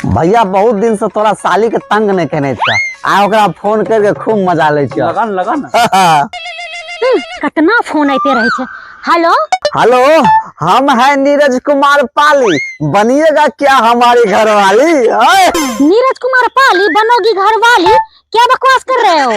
भैया बहुत दिन से तोरा साली के तंग नहीं कहने छा आ ओकरा फोन करके खूब मजा ले छिया। लगा ना कितना फोन आते रहे छे। हेलो हेलो, हम हैं नीरज कुमार पाली, बनिएगा क्या हमारी घरवाली? नीरज कुमार पाली बनोगी घर वाली? क्या बकवास कर रहे हो?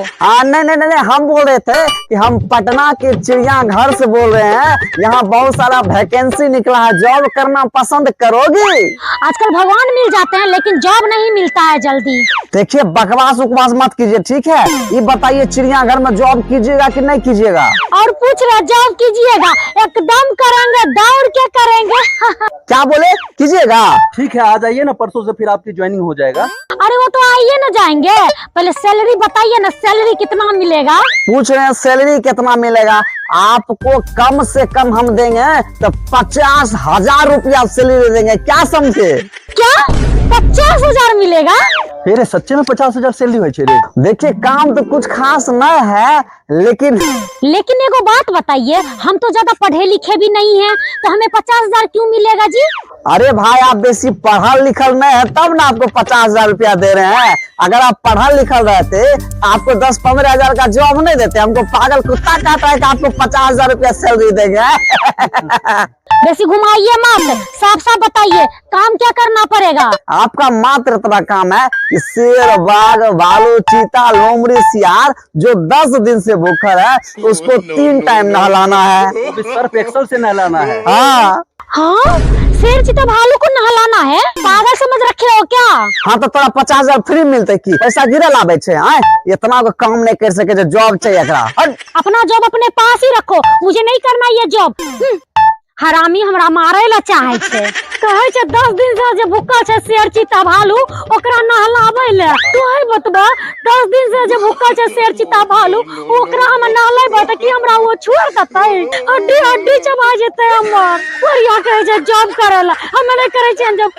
नहीं, हम बोल रहे थे कि हम पटना के चिड़ियाघर से बोल रहे हैं। यहाँ बहुत सारा वैकेंसी निकला है, जॉब करना पसंद करोगी? आजकल भगवान मिल जाते हैं लेकिन जॉब नहीं मिलता है जल्दी। देखिए बकवास उकवास मत कीजिए, ठीक है? ये बताइए चिड़ियाघर में जॉब कीजिएगा कि नहीं कीजिएगा? और पूछ रहे जॉब कीजिएगा? एकदम करेंगे, दौड़ के करेंगे। क्या बोले? कीजिएगा? ठीक है, आ जाइए ना, परसों से फिर आपकी ज्वाइनिंग हो जाएगा। अरे वो तो आइए ना जाएंगे, पहले सैलरी बताइए ना, सैलरी कितना मिलेगा? पूछ रहे हैं सैलरी कितना मिलेगा? आपको कम से कम हम देंगे तो 50,000 रुपया सैलरी देंगे, क्या समझे? क्या 50,000 मिलेगा? फिर सच्चे में 50,000 सैलरी हो रे? देखिए काम तो कुछ खास न है, लेकिन एगो बात बताइए, हम तो ज्यादा पढ़े लिखे भी नहीं है, तो हमें 50,000 क्यों मिलेगा जी? अरे भाई आप बेसी पढ़ल लिखल नहीं है तब ना आपको 50,000 रुपया दे रहे हैं। अगर आप पढ़ल लिखल रहते आपको 10-15 हजार का जॉब नहीं देते। हमको पागल कुत्ता कहता है कि आपको 50,000 रुपया सैलरी देंगे। बेसी घुमाइए मत, साफ साफ बताइए काम क्या करना पड़ेगा? आपका मात्र इतना काम है कि शेर, बाघ, भालू, चीता, लोमड़ी, सियार जो 10 दिन से भूखा है उसको 3 टाइम नहलाना है। सर्फ एक्सल से नहलाना है। हाँ, शेर, चीता, भालू को नहलाना है? पागल समझ रखे हो क्या? हाँ तो तोरा 50,000 फ्री मिलते की पैसा गिरे लावे छे? इतना को काम नहीं कर सके जो जॉब चाहिए एकरा। अपना जॉब अपने पास ही रखो, मुझे नहीं करना ये जॉब। हरामी हमरा मारे ला चाहे छे, कहे छे 10 दिन से जे भूखल छे शेर, चीता, भालू ओकरा नहलावे ले। तू है बतबा 10 दिन से जे भूखल छे शेर, चीता, भालू ओकरा हम नहलावे त कि हमरा वो छोड़ देतै? हड्डी हड्डी चबा जेतै हमर। बढ़िया कहे छे जॉब करेला, हम नहीं करे छे जॉब।